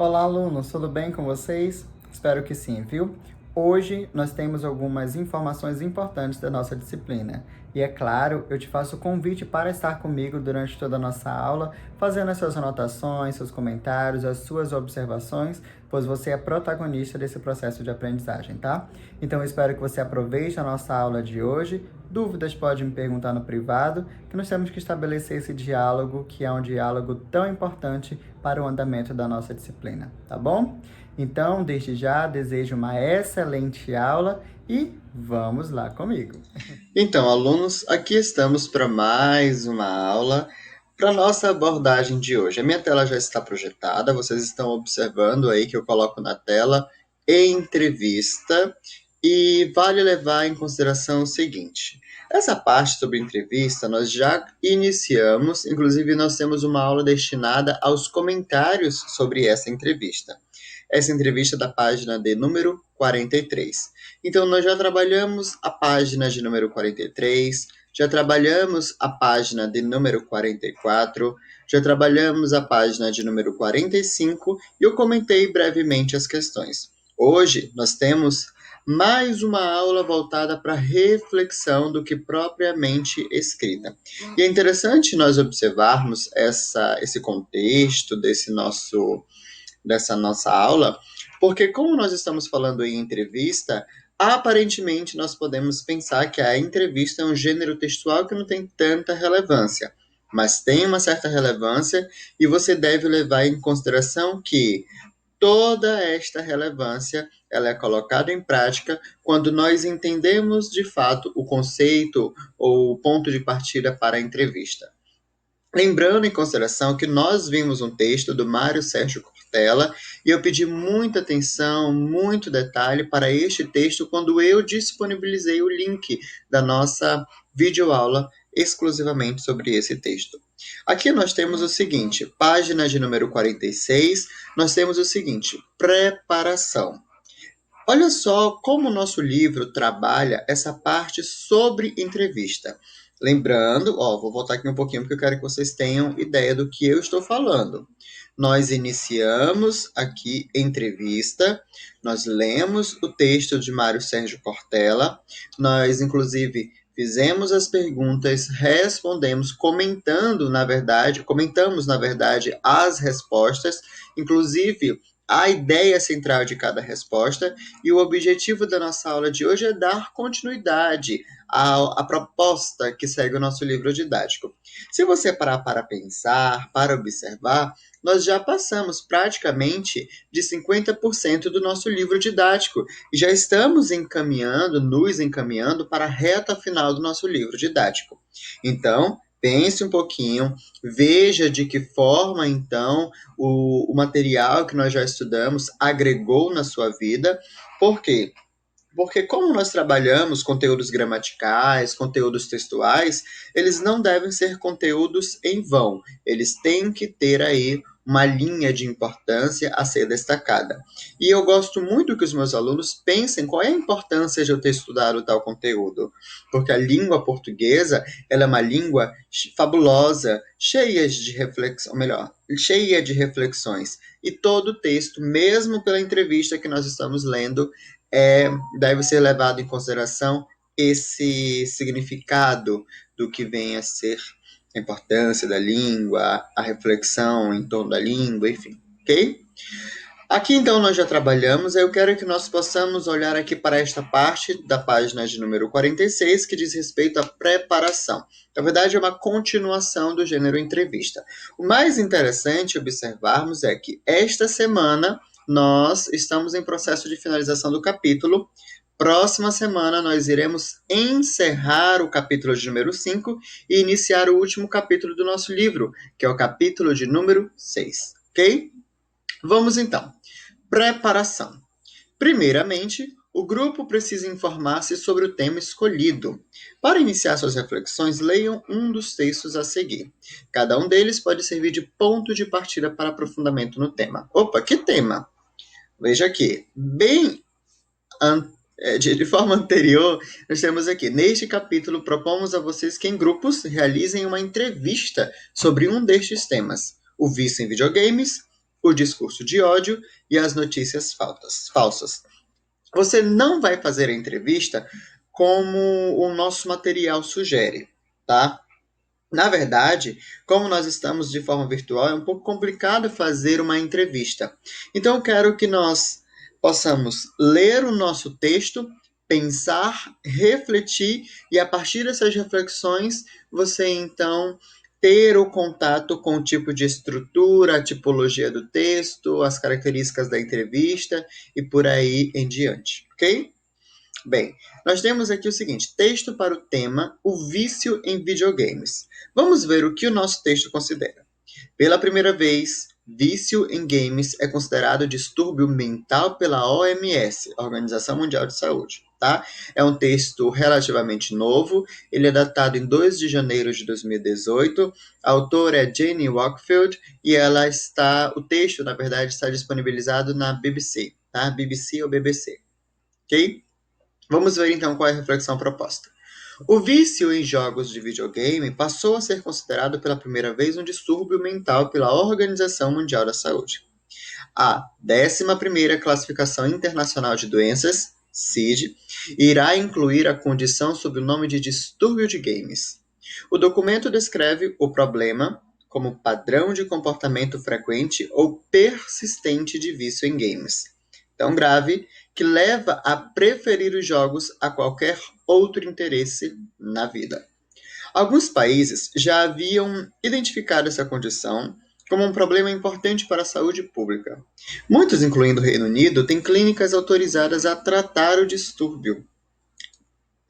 Olá, alunos, tudo bem com vocês? Espero que sim, viu? Hoje nós temos algumas informações importantes da nossa disciplina. E é claro, eu te faço o convite para estar comigo durante toda a nossa aula, fazendo as suas anotações, seus comentários, as suas observações, pois você é protagonista desse processo de aprendizagem, tá? Então eu espero que você aproveite a nossa aula de hoje. Dúvidas pode me perguntar no privado, que nós temos que estabelecer esse diálogo, que é um diálogo tão importante para o andamento da nossa disciplina, tá bom? Então, desde já, desejo uma excelente aula e vamos lá comigo. Então, alunos, aqui estamos para mais uma aula para nossa abordagem de hoje. A minha tela já está projetada, vocês estão observando aí que eu coloco na tela entrevista e vale levar em consideração o seguinte: essa parte sobre entrevista nós já iniciamos, inclusive nós temos uma aula destinada aos comentários sobre essa entrevista da página de número 43. Então, nós já trabalhamos a página de número 43, já trabalhamos a página de número 44, já trabalhamos a página de número 45 e eu comentei brevemente as questões. Hoje, nós temos mais uma aula voltada para reflexão do que propriamente escrita. E é interessante nós observarmos esse contexto dessa nossa aula, porque como nós estamos falando em entrevista, aparentemente nós podemos pensar que a entrevista é um gênero textual que não tem tanta relevância, mas tem uma certa relevância e você deve levar em consideração que toda esta relevância ela é colocada em prática quando nós entendemos de fato o conceito ou o ponto de partida para a entrevista. Lembrando em consideração que nós vimos um texto do Mário Sérgio Cortella e eu pedi muita atenção, muito detalhe para este texto quando eu disponibilizei o link da nossa videoaula exclusivamente sobre esse texto. Aqui nós temos o seguinte, página de número 46, nós temos o seguinte, preparação. Olha só como o nosso livro trabalha essa parte sobre entrevista. Lembrando, vou voltar aqui um pouquinho porque eu quero que vocês tenham ideia do que eu estou falando. Nós iniciamos aqui entrevista, nós lemos o texto de Mário Sérgio Cortella, nós inclusive fizemos as perguntas, respondemos, comentamos na verdade as respostas, inclusive a ideia central de cada resposta, e o objetivo da nossa aula de hoje é dar continuidade à proposta que segue o nosso livro didático. Se você parar para pensar, para observar, nós já passamos praticamente de 50% do nosso livro didático e já estamos nos encaminhando para a reta final do nosso livro didático. Então, pense um pouquinho, veja de que forma, então, o material que nós já estudamos agregou na sua vida. Por quê? Porque como nós trabalhamos conteúdos gramaticais, conteúdos textuais, eles não devem ser conteúdos em vão. Eles têm que ter aí uma linha de importância a ser destacada. E eu gosto muito que os meus alunos pensem qual é a importância de eu ter estudado tal conteúdo. Porque a língua portuguesa, ela é uma língua fabulosa, cheia de reflexão, melhor, cheia de reflexões. E todo texto, mesmo pela entrevista que nós estamos lendo, deve ser levado em consideração esse significado do que vem a ser a importância da língua, a reflexão em torno da língua, enfim, ok? Aqui então nós já trabalhamos, eu quero que nós possamos olhar aqui para esta parte da página de número 46, que diz respeito à preparação. Na verdade, é uma continuação do gênero entrevista. O mais interessante observarmos é que esta semana nós estamos em processo de finalização do capítulo. Próxima semana nós iremos encerrar o capítulo de número 5 e iniciar o último capítulo do nosso livro, que é o capítulo de número 6, ok? Vamos então. Preparação. Primeiramente, o grupo precisa informar-se sobre o tema escolhido. Para iniciar suas reflexões, leiam um dos textos a seguir. Cada um deles pode servir de ponto de partida para aprofundamento no tema. Opa, que tema? Veja aqui, de forma anterior, nós temos aqui, neste capítulo, propomos a vocês que em grupos realizem uma entrevista sobre um destes temas: o vício em videogames, o discurso de ódio e as notícias falsas. Você não vai fazer a entrevista como o nosso material sugere, tá? Na verdade, como nós estamos de forma virtual, é um pouco complicado fazer uma entrevista. Então, eu quero que nós possamos ler o nosso texto, pensar, refletir e, a partir dessas reflexões, você então ter o contato com o tipo de estrutura, a tipologia do texto, as características da entrevista e por aí em diante, ok? Bem, nós temos aqui o seguinte: texto para o tema O vício em videogames. Vamos ver o que o nosso texto considera. Pela primeira vez, vício em games é considerado distúrbio mental pela OMS, Organização Mundial de Saúde. Tá? É um texto relativamente novo, ele é datado em 2 de janeiro de 2018. A autora é Jane Wakefield e o texto, na verdade, está disponibilizado na BBC, tá? BBC ou BBC, ok? Vamos ver então qual é a reflexão proposta. O vício em jogos de videogame passou a ser considerado pela primeira vez um distúrbio mental pela Organização Mundial da Saúde. A 11ª Classificação Internacional de Doenças, CID, irá incluir a condição sob o nome de distúrbio de games. O documento descreve o problema como padrão de comportamento frequente ou persistente de vício em games. Tão grave que leva a preferir os jogos a qualquer outro interesse na vida. Alguns países já haviam identificado essa condição como um problema importante para a saúde pública. Muitos, incluindo o Reino Unido, têm clínicas autorizadas a tratar o distúrbio.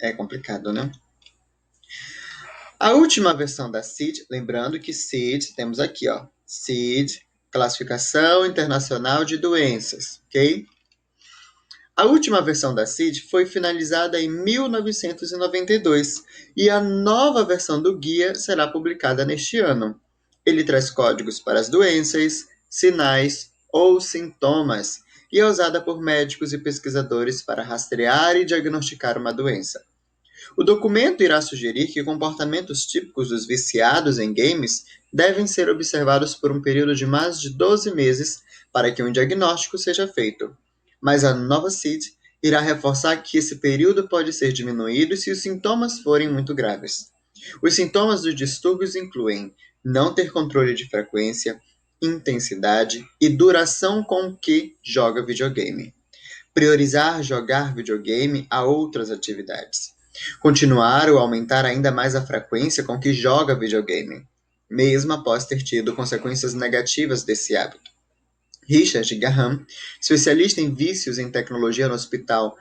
É complicado, né? A última versão da CID, lembrando que CID, temos aqui, ó, CID, Classificação Internacional de Doenças, ok? A última versão da CID foi finalizada em 1992 e a nova versão do guia será publicada neste ano. Ele traz códigos para as doenças, sinais ou sintomas e é usada por médicos e pesquisadores para rastrear e diagnosticar uma doença. O documento irá sugerir que comportamentos típicos dos viciados em games devem ser observados por um período de mais de 12 meses para que um diagnóstico seja feito. Mas a nova CID irá reforçar que esse período pode ser diminuído se os sintomas forem muito graves. Os sintomas dos distúrbios incluem não ter controle de frequência, intensidade e duração com que joga videogame. Priorizar jogar videogame a outras atividades. Continuar ou aumentar ainda mais a frequência com que joga videogame, mesmo após ter tido consequências negativas desse hábito. Richard Graham, especialista em vícios em tecnologia no Hospital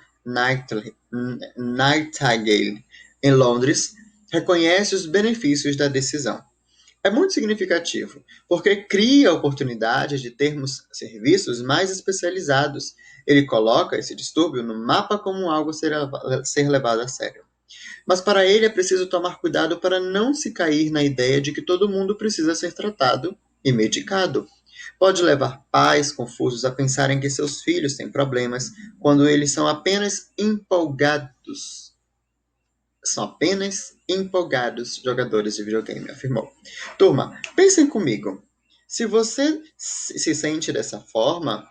Nightingale, em Londres, reconhece os benefícios da decisão. É muito significativo, porque cria a oportunidade de termos serviços mais especializados. Ele coloca esse distúrbio no mapa como algo a ser levado a sério. Mas para ele é preciso tomar cuidado para não se cair na ideia de que todo mundo precisa ser tratado e medicado. Pode levar pais confusos a pensarem que seus filhos têm problemas quando eles são apenas empolgados jogadores de videogame, afirmou. Turma, pensem comigo. Se você se sente dessa forma,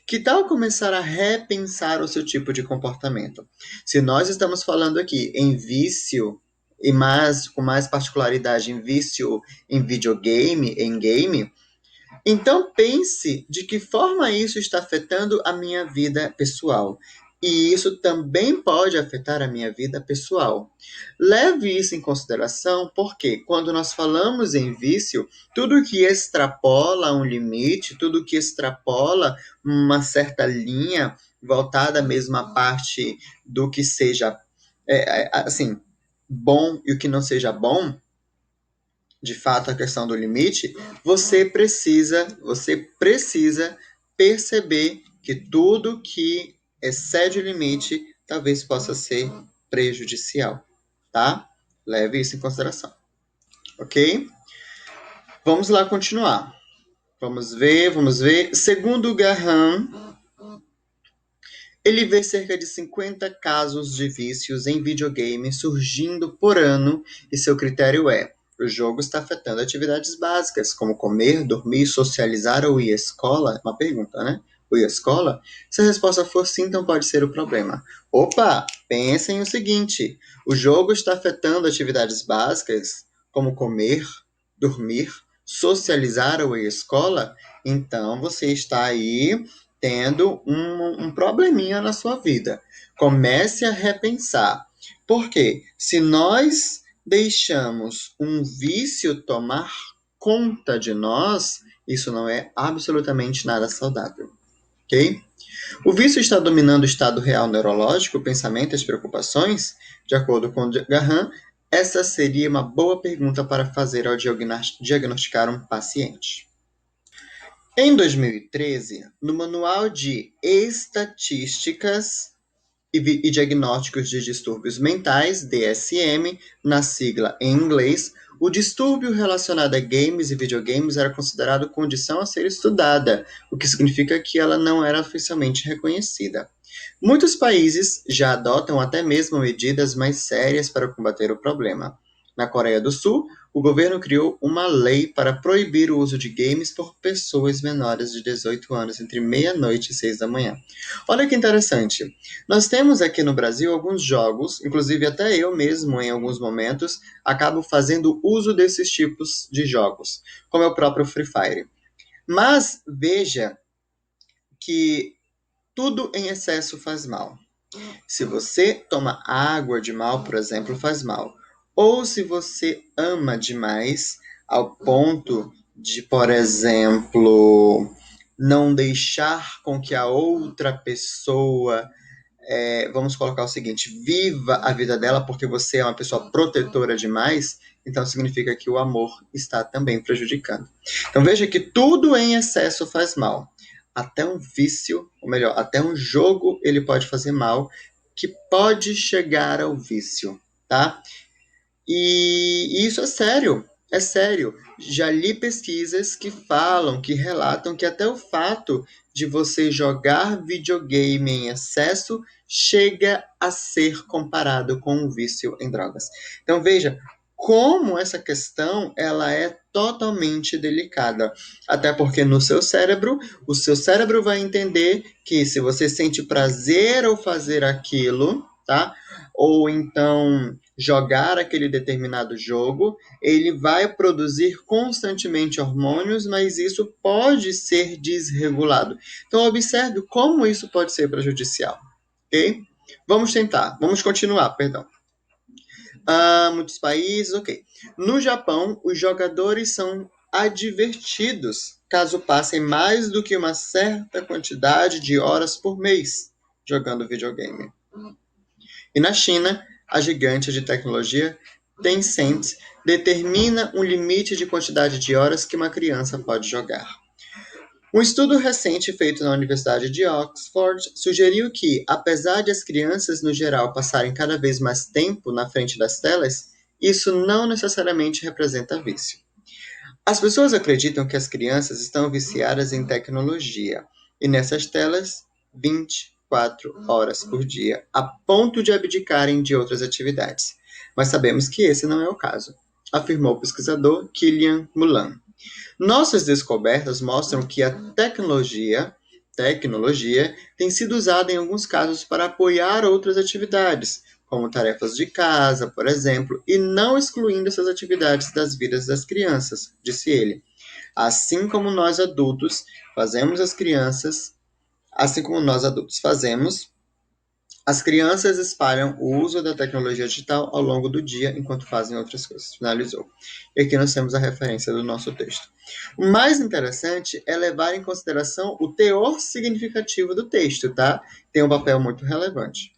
que tal começar a repensar o seu tipo de comportamento? Se nós estamos falando aqui em vício, e com mais particularidade em vício em videogame, em game, então pense de que forma isso está afetando a minha vida pessoal. E isso também pode afetar a minha vida pessoal. Leve isso em consideração, porque quando nós falamos em vício, tudo que extrapola um limite, tudo que extrapola uma certa linha voltada mesmo à parte do que seja assim bom e o que não seja bom, de fato a questão do limite, você precisa perceber que tudo que excede o limite talvez possa ser prejudicial, tá? Leve isso em consideração, ok? Vamos lá continuar. Vamos ver. Segundo o Graham, ele vê cerca de 50 casos de vícios em videogame surgindo por ano e seu critério é O jogo está afetando atividades básicas, como comer, dormir, socializar ou ir à escola? Uma pergunta, né? Ou ir à escola? Se a resposta for sim, então pode ser o problema. Opa! Pensem o seguinte: o jogo está afetando atividades básicas, como comer, dormir, socializar ou ir à escola? Então você está aí tendo um probleminha na sua vida. Comece a repensar. Por quê? Se nós deixamos um vício tomar conta de nós, isso não é absolutamente nada saudável, ok? O vício está dominando o estado real neurológico, o pensamento e as preocupações? De acordo com Gahan, essa seria uma boa pergunta para fazer ao diagnosticar um paciente. Em 2013, no Manual de Estatísticas e Diagnósticos de Distúrbios Mentais, DSM, na sigla em inglês, o distúrbio relacionado a games e videogames era considerado condição a ser estudada, o que significa que ela não era oficialmente reconhecida. Muitos países já adotam até mesmo medidas mais sérias para combater o problema. Na Coreia do Sul, o governo criou uma lei para proibir o uso de games por pessoas menores de 18 anos entre meia-noite e 6 da manhã. Olha que interessante. Nós temos aqui no Brasil alguns jogos, inclusive até eu mesmo, em alguns momentos, acabo fazendo uso desses tipos de jogos, como é o próprio Free Fire. Mas veja que tudo em excesso faz mal. Se você toma água de mal, por exemplo, faz mal. Ou se você ama demais ao ponto de, por exemplo, não deixar com que a outra pessoa, vamos colocar o seguinte, viva a vida dela porque você é uma pessoa protetora demais, então significa que o amor está também prejudicando. Então veja que tudo em excesso faz mal. Até um vício, ou melhor, até um jogo ele pode fazer mal, que pode chegar ao vício, tá? E isso é sério, é sério. Já li pesquisas que falam, que relatam que até o fato de você jogar videogame em excesso chega a ser comparado com um vício em drogas. Então veja como essa questão ela é totalmente delicada, até porque no seu cérebro, o seu cérebro vai entender que se você sente prazer ao fazer aquilo, tá? Ou então jogar aquele determinado jogo, ele vai produzir constantemente hormônios, mas isso pode ser desregulado. Então, observe como isso pode ser prejudicial, ok? Vamos continuar, perdão. Muitos países, ok. No Japão, os jogadores são advertidos caso passem mais do que uma certa quantidade de horas por mês jogando videogame. E na China, a gigante de tecnologia Tencent determina um limite de quantidade de horas que uma criança pode jogar. Um estudo recente feito na Universidade de Oxford sugeriu que, apesar de as crianças no geral passarem cada vez mais tempo na frente das telas, isso não necessariamente representa vício. As pessoas acreditam que as crianças estão viciadas em tecnologia e nessas telas 24 horas por dia, a ponto de abdicarem de outras atividades. Mas sabemos que esse não é o caso, afirmou o pesquisador Kilian Mulan. Nossas descobertas mostram que a tecnologia tem sido usada em alguns casos para apoiar outras atividades, como tarefas de casa, por exemplo, e não excluindo essas atividades das vidas das crianças, disse ele. Assim como nós adultos fazemos, as crianças espalham o uso da tecnologia digital ao longo do dia enquanto fazem outras coisas. Finalizou. E aqui nós temos a referência do nosso texto. O mais interessante é levar em consideração o teor significativo do texto, tá? Tem um papel muito relevante.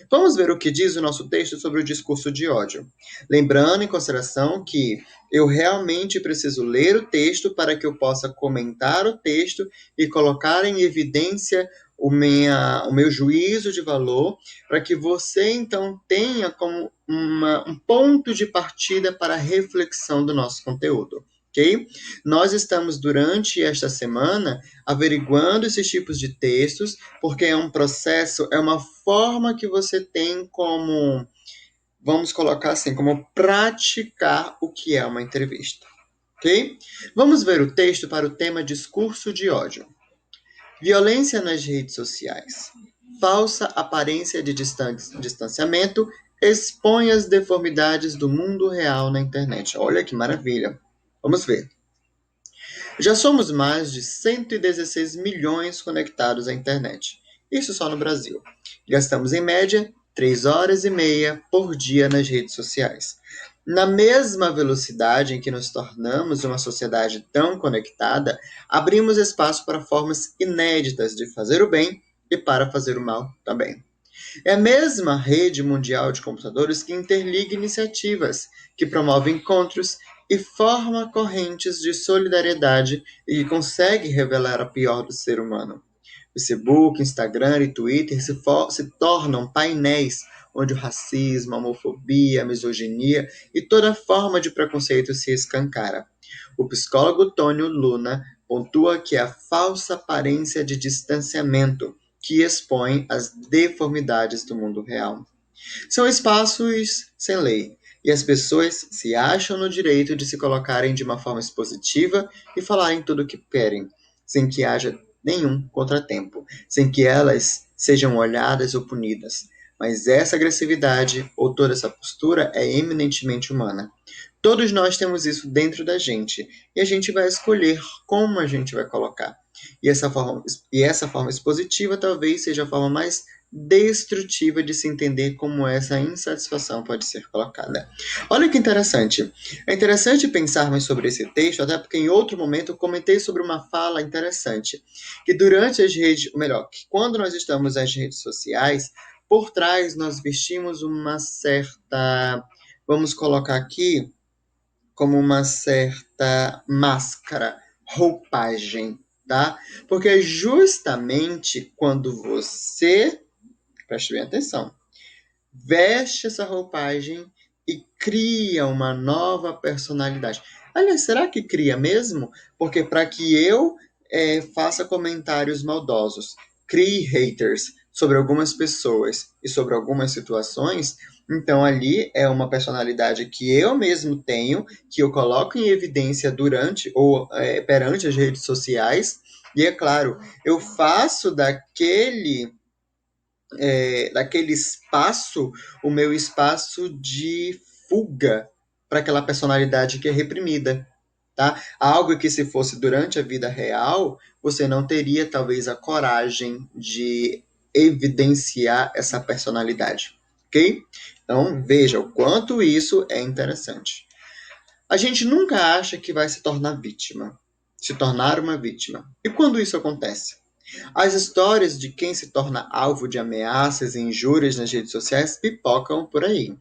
Vamos ver o que diz o nosso texto sobre o discurso de ódio. Lembrando em consideração que eu realmente preciso ler o texto para que eu possa comentar o texto e colocar em evidência o meu juízo de valor, para que você então tenha como um ponto de partida para a reflexão do nosso conteúdo. Ok? Nós estamos durante esta semana averiguando esses tipos de textos, porque é um processo, é uma forma que você tem como vamos colocar assim, como praticar o que é uma entrevista, ok? Vamos ver o texto para o tema discurso de ódio. Violência nas redes sociais. Falsa aparência de distanciamento expõe as deformidades do mundo real na internet. Olha que maravilha. Vamos ver. Já somos mais de 116 milhões conectados à internet. Isso só no Brasil. Gastamos em média 3 horas e meia por dia nas redes sociais. Na mesma velocidade em que nos tornamos uma sociedade tão conectada, abrimos espaço para formas inéditas de fazer o bem e para fazer o mal também. É a mesma rede mundial de computadores que interliga iniciativas, que promove encontros e forma correntes de solidariedade e que consegue revelar a pior do ser humano. Facebook, Instagram e Twitter se tornam painéis onde o racismo, a homofobia, a misoginia e toda forma de preconceito se escancara. O psicólogo Tônio Luna pontua que é a falsa aparência de distanciamento que expõe as deformidades do mundo real. São espaços sem lei, e as pessoas se acham no direito de se colocarem de uma forma expositiva e falarem tudo o que querem, sem que haja nenhum contratempo, sem que elas sejam olhadas ou punidas. Mas essa agressividade ou toda essa postura é eminentemente humana. Todos nós temos isso dentro da gente, e a gente vai escolher como a gente vai colocar. E essa forma expositiva talvez seja a forma mais destrutiva de se entender como essa insatisfação pode ser colocada. Olha que interessante. É interessante pensarmos sobre esse texto, até porque em outro momento eu comentei sobre uma fala interessante, que durante as redes, ou melhor, que quando nós estamos nas redes sociais, por trás nós vestimos uma certa, vamos colocar aqui, como uma certa máscara, roupagem, tá? Porque é justamente quando você, preste bem atenção, veste essa roupagem e cria uma nova personalidade. Aliás, será que cria mesmo? Porque para que eu faça comentários maldosos, crie haters sobre algumas pessoas e sobre algumas situações, então ali é uma personalidade que eu mesmo tenho, que eu coloco em evidência durante ou perante as redes sociais, e é claro, eu faço daquele espaço o meu espaço de fuga para aquela personalidade que é reprimida, tá? Algo que se fosse durante a vida real, você não teria talvez a coragem de evidenciar essa personalidade, ok? Então veja o quanto isso é interessante. A gente nunca acha que vai se tornar vítima, se tornar uma vítima. E quando isso acontece? As histórias de quem se torna alvo de ameaças e injúrias nas redes sociais pipocam por aí.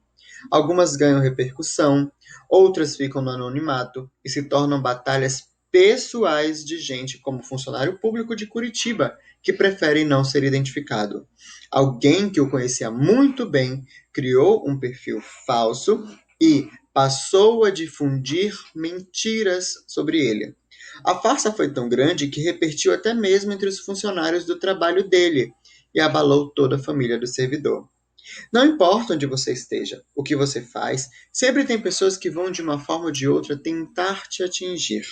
Algumas ganham repercussão, outras ficam no anonimato e se tornam batalhas pessoais de gente como o funcionário público de Curitiba, que prefere não ser identificado. Alguém que o conhecia muito bem criou um perfil falso e passou a difundir mentiras sobre ele. A farsa foi tão grande que repercutiu até mesmo entre os funcionários do trabalho dele e abalou toda a família do servidor. Não importa onde você esteja, o que você faz, sempre tem pessoas que vão de uma forma ou de outra tentar te atingir.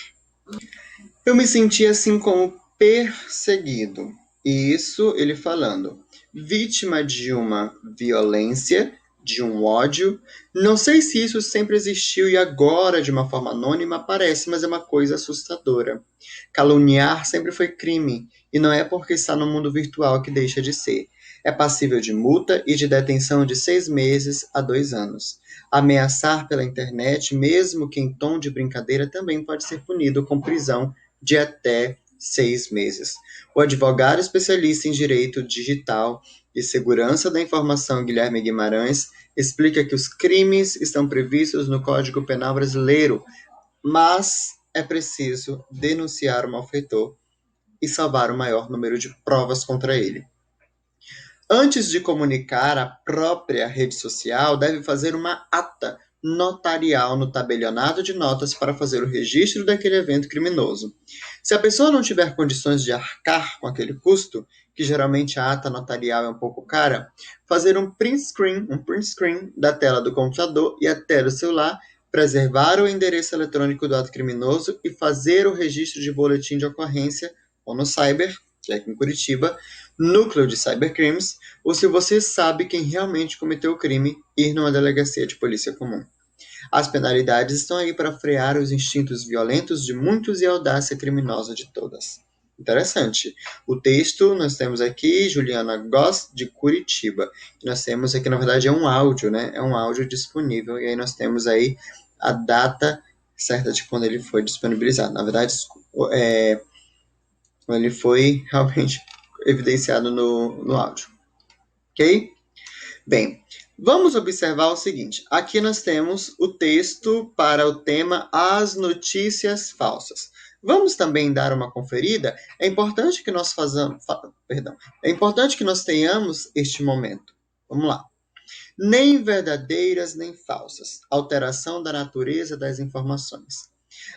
Eu me senti assim como perseguido. E isso ele falando, vítima de uma violência, de um ódio. Não sei se isso sempre existiu e agora, de uma forma anônima, aparece, mas é uma coisa assustadora. Caluniar sempre foi crime, e não é porque está no mundo virtual que deixa de ser. É passível de multa e de detenção de 6 meses a 2 anos. Ameaçar pela internet, mesmo que em tom de brincadeira, também pode ser punido com prisão de até 6 meses. O advogado especialista em direito digital e segurança da informação, Guilherme Guimarães, explica que os crimes estão previstos no Código Penal brasileiro, mas é preciso denunciar o malfeitor e salvar o maior número de provas contra ele. Antes de comunicar a própria rede social, deve fazer uma ata notarial no tabelionato de notas para fazer o registro daquele evento criminoso. Se a pessoa não tiver condições de arcar com aquele custo, que geralmente a ata notarial é um pouco cara, fazer um print screen da tela do computador e até do celular, preservar o endereço eletrônico do ato criminoso e fazer o registro de boletim de ocorrência ou no cyber, que é aqui em Curitiba, núcleo de cybercrimes, ou se você sabe quem realmente cometeu o crime, ir numa delegacia de polícia comum. As penalidades estão aí para frear os instintos violentos de muitos e a audácia criminosa de todas. Interessante. O texto nós temos aqui Juliana Goss, de Curitiba. Nós temos aqui, na verdade, é um áudio, né? É um áudio disponível. E aí nós temos aí a data certa de quando ele foi disponibilizado. Na verdade, ele foi realmente evidenciado no áudio. Ok? Bem, vamos observar o seguinte. Aqui nós temos o texto para o tema As Notícias Falsas. Vamos também dar uma conferida. É importante que nós é importante que nós tenhamos este momento. Vamos lá. Nem verdadeiras nem falsas. Alteração da natureza das informações.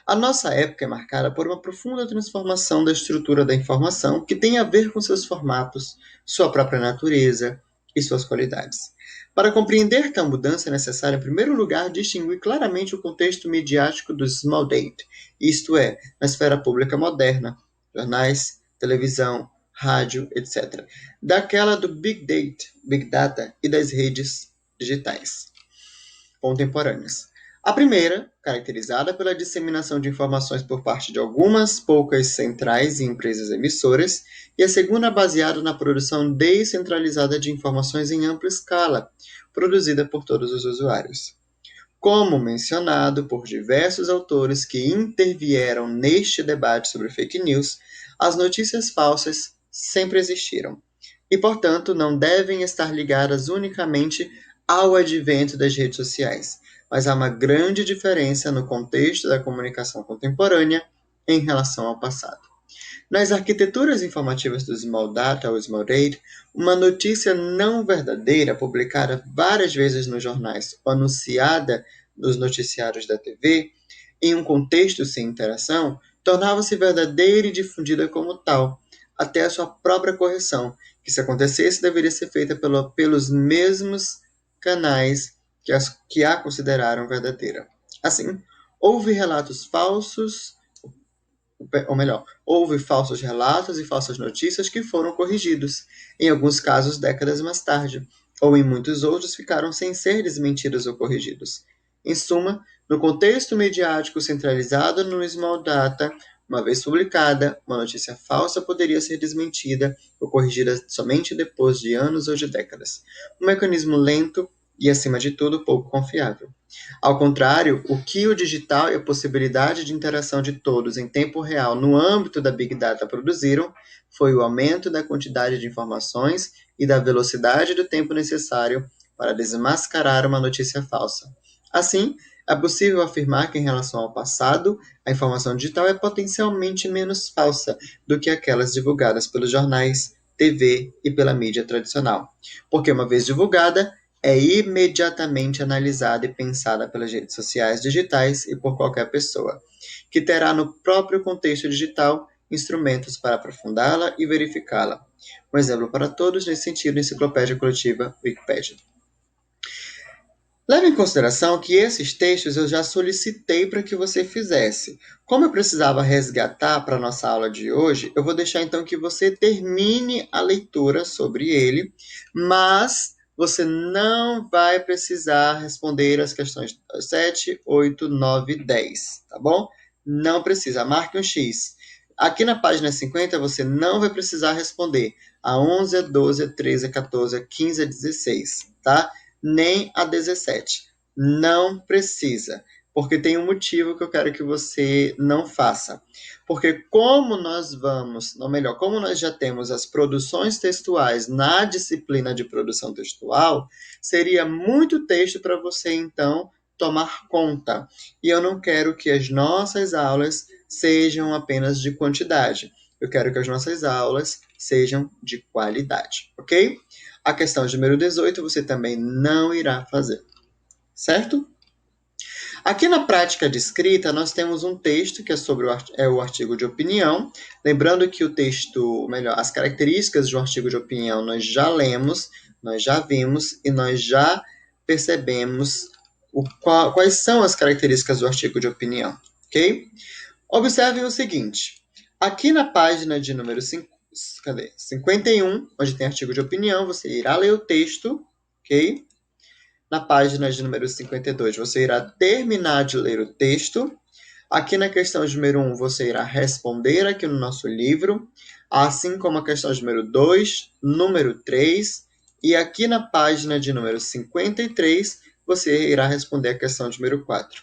A nossa época é marcada por uma profunda transformação da estrutura da informação que tem a ver com seus formatos, sua própria natureza e suas qualidades. Para compreender tal mudança é necessário, em primeiro lugar, distinguir claramente o contexto midiático do small data, isto é, na esfera pública moderna, jornais, televisão, rádio, etc., daquela do Big Data e das redes digitais contemporâneas. A primeira, caracterizada pela disseminação de informações por parte de algumas poucas centrais e empresas emissoras, e a segunda baseada na produção descentralizada de informações em ampla escala, produzida por todos os usuários. Como mencionado por diversos autores que intervieram neste debate sobre fake news, as notícias falsas sempre existiram e, portanto, não devem estar ligadas unicamente ao advento das redes sociais, mas há uma grande diferença no contexto da comunicação contemporânea em relação ao passado. Nas arquiteturas informativas do Small Data ou Small Data, uma notícia não verdadeira, publicada várias vezes nos jornais ou anunciada nos noticiários da TV, em um contexto sem interação, tornava-se verdadeira e difundida como tal, até a sua própria correção, que se acontecesse deveria ser feita pelos mesmos canais que a consideraram verdadeira. Assim, houve relatos falsos, ou melhor, houve falsos relatos e falsas notícias que foram corrigidos, em alguns casos décadas mais tarde, ou em muitos outros ficaram sem ser desmentidos ou corrigidos. Em suma, no contexto midiático centralizado no Small Data, uma vez publicada, uma notícia falsa poderia ser desmentida ou corrigida somente depois de anos ou de décadas. Um mecanismo lento e, acima de tudo, pouco confiável. Ao contrário, o que o digital e a possibilidade de interação de todos em tempo real no âmbito da Big Data produziram foi o aumento da quantidade de informações e da velocidade do tempo necessário para desmascarar uma notícia falsa. Assim, é possível afirmar que, em relação ao passado, a informação digital é potencialmente menos falsa do que aquelas divulgadas pelos jornais, TV e pela mídia tradicional, porque, uma vez divulgada, é imediatamente analisada e pensada pelas redes sociais digitais e por qualquer pessoa, que terá no próprio contexto digital instrumentos para aprofundá-la e verificá-la. Um exemplo para todos nesse sentido, a Enciclopédia Coletiva Wikipédia. Leve em consideração que esses textos eu já solicitei para que você fizesse. Como eu precisava resgatar para a nossa aula de hoje, eu vou deixar então que você termine a leitura sobre ele, mas você não vai precisar responder as questões 7, 8, 9 e 10, tá bom? Não precisa, marque um X. Aqui na página 50 você não vai precisar responder a 11, a 12, a 13, a 14, a 15, a 16, tá? Nem a 17. Não precisa, porque tem um motivo que eu quero que você não faça. Porque como nós vamos, ou melhor, como nós já temos as produções textuais na disciplina de produção textual, seria muito texto para você, então, tomar conta. E eu não quero que as nossas aulas sejam apenas de quantidade. Eu quero que as nossas aulas sejam de qualidade, ok? A questão de número 18 você também não irá fazer, certo? Aqui na prática de escrita, nós temos um texto que é sobre o artigo de opinião. Lembrando que o texto, melhor, as características de um artigo de opinião nós já lemos, nós já vimos e nós já percebemos quais são as características do artigo de opinião, ok? Observem o seguinte, aqui na página de número 51, onde tem artigo de opinião, você irá ler o texto, ok? Na página de número 52, você irá terminar de ler o texto. Aqui na questão de número 1, você irá responder aqui no nosso livro, assim como a questão de número 2, número 3, e aqui na página de número 53, você irá responder a questão de número 4.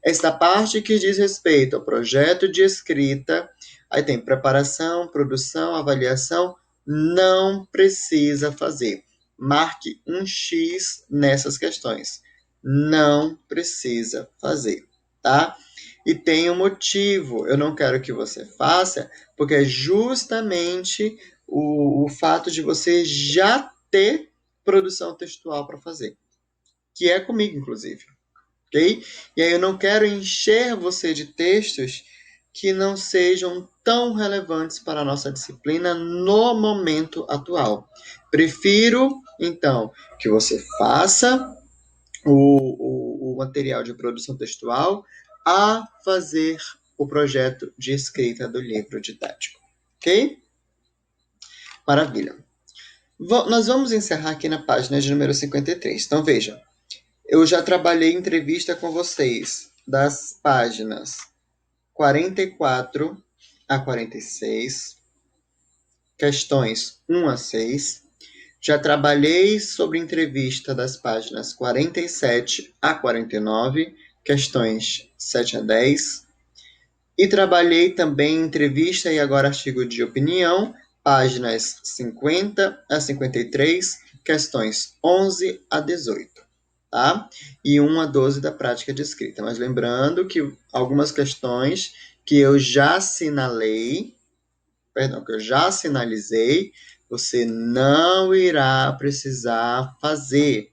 Esta parte que diz respeito ao projeto de escrita, aí tem preparação, produção, avaliação, não precisa fazer. Marque um X nessas questões. Não precisa fazer, tá? E tem um motivo, eu não quero que você faça, porque é justamente o fato de você já ter produção textual para fazer, que é comigo, inclusive. Ok? E aí eu não quero encher você de textos que não sejam tão relevantes para a nossa disciplina no momento atual. Prefiro, então, que você faça o material de produção textual a fazer o projeto de escrita do livro didático. Ok? Maravilha. Nós vamos encerrar aqui na página de número 53. Então, veja. Eu já trabalhei entrevista com vocês das páginas 44 a 46, questões 1 a 6. Já trabalhei sobre entrevista das páginas 47 a 49, questões 7 a 10. E trabalhei também entrevista e agora artigo de opinião, páginas 50 a 53, questões 11 a 18. Tá? E 1 a 12 da prática de escrita. Mas lembrando que algumas questões que eu já sinalizei, você não irá precisar fazer.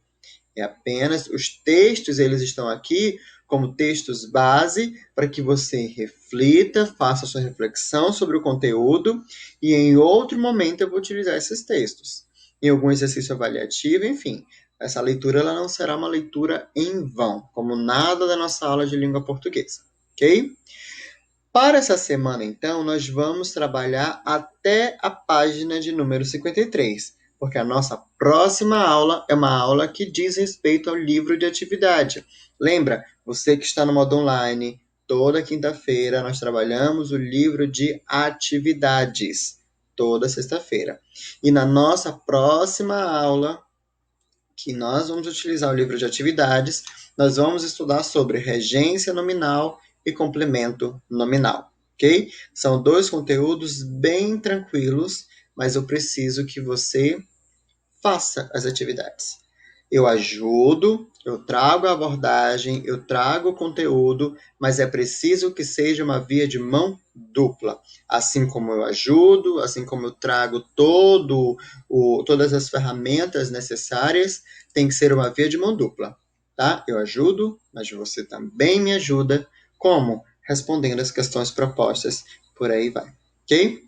É apenas os textos, eles estão aqui como textos base para que você reflita, faça sua reflexão sobre o conteúdo e em outro momento eu vou utilizar esses textos. Em algum exercício avaliativo, enfim. Essa leitura ela não será uma leitura em vão, como nada da nossa aula de língua portuguesa, ok? Para essa semana, então, nós vamos trabalhar até a página de número 53, porque a nossa próxima aula é uma aula que diz respeito ao livro de atividade. Lembra, você que está no modo online, toda quinta-feira nós trabalhamos o livro de atividades, toda sexta-feira. E na nossa próxima aula, que nós vamos utilizar o livro de atividades, nós vamos estudar sobre regência nominal e complemento nominal, ok? São dois conteúdos bem tranquilos, mas eu preciso que você faça as atividades. Eu ajudo, eu trago a abordagem, eu trago o conteúdo, mas é preciso que seja uma via de mão dupla. Assim como eu ajudo, assim como eu trago todas as ferramentas necessárias, tem que ser uma via de mão dupla, tá? Eu ajudo, mas você também me ajuda. Como? Respondendo as questões propostas, por aí vai, ok?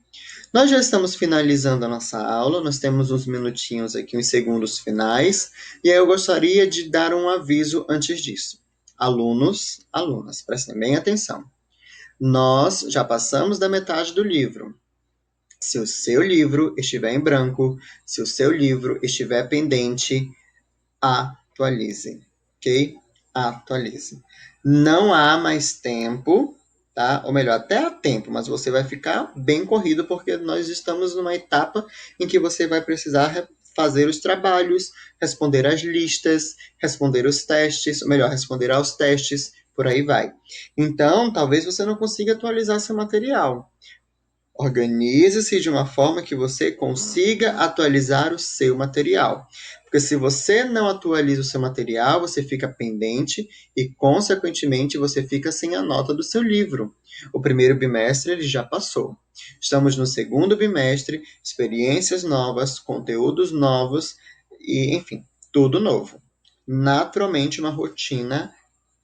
Nós já estamos finalizando a nossa aula, nós temos uns minutinhos aqui, uns segundos finais, e aí eu gostaria de dar um aviso antes disso. Alunos, alunas, prestem bem atenção. Nós já passamos da metade do livro. Se o seu livro estiver em branco, se o seu livro estiver pendente, atualize, ok? Atualize. Não há mais tempo, tá? Ou melhor, até há tempo, mas você vai ficar bem corrido porque nós estamos numa etapa em que você vai precisar fazer os trabalhos, responder às listas, responder os testes, ou melhor, responder aos testes, por aí vai. Então, talvez você não consiga atualizar seu material. Organize-se de uma forma que você consiga atualizar o seu material. Porque se você não atualiza o seu material, você fica pendente e, consequentemente, você fica sem a nota do seu livro. O primeiro bimestre ele já passou. Estamos no segundo bimestre, experiências novas, conteúdos novos e, enfim, tudo novo. Naturalmente, uma rotina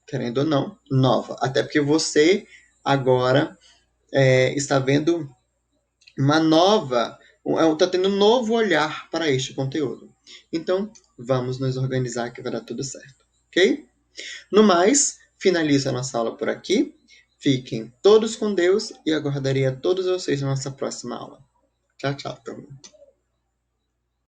querendo ou não, nova. Até porque você agora está vendo uma nova, está tendo um novo olhar para este conteúdo. Então, vamos nos organizar que vai dar tudo certo, ok? No mais, finalizo a nossa aula por aqui. Fiquem todos com Deus e aguardarei a todos vocês na nossa próxima aula. Tchau, tchau, turma.